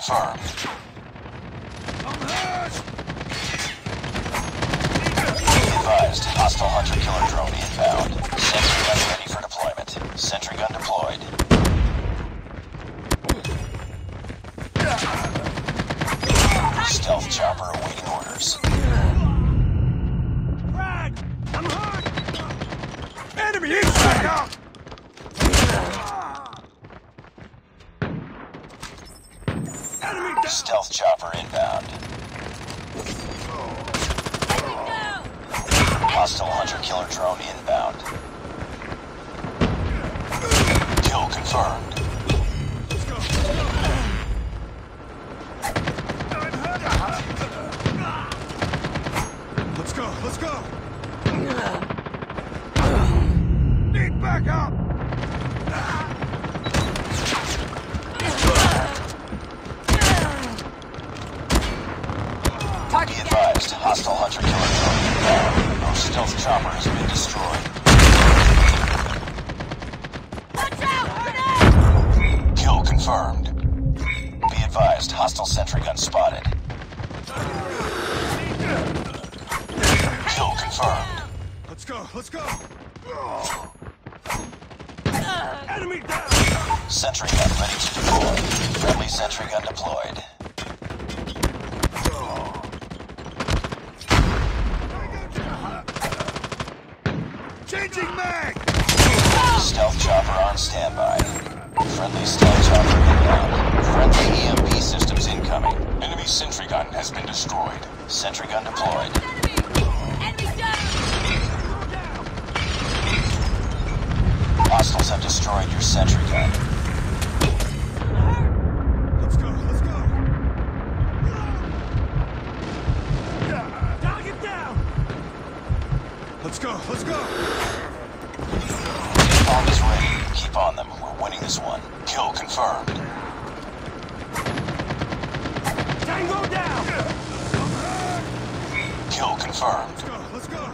confirmed. Be advised, hostile hunter-killer drone inbound. Sentry gun ready for deployment. Sentry gun deployed. Stealth chopper awaiting orders. Frag! I'm hurt! Enemy inside out! Enemy down! Stealth chopper inbound. Hostile hunter-killer drone inbound. Kill confirmed. Let's go! Let's go! Need backup! Be advised, hostile hunter-killer drone inbound. Our stealth chopper has been destroyed. Watch out! Grenade! Kill confirmed. Be advised, hostile sentry gun spotted. Kill confirmed. Let's go! Let's go! Enemy down! Sentry gun ready to deploy. Friendly sentry gun deployed. Changing mag! Stealth chopper on standby. Friendly stealth chopper inbound. Friendly EMP systems incoming. Enemy sentry gun has been destroyed. Sentry gun deployed. Enemy down! Hostiles have destroyed your sentry gun. Let's go! Let's go! Target down! Let's go! Let's go! Bomb is ready. Keep on them. We're winning this one. Kill confirmed. Tango down! Kill confirmed. Let's go! Let's go!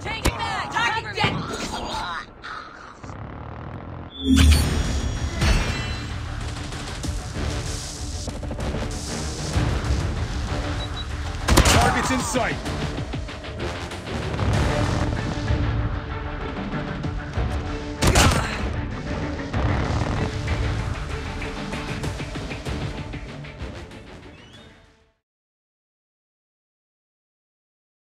Changing mag! Target dead! Target's in sight!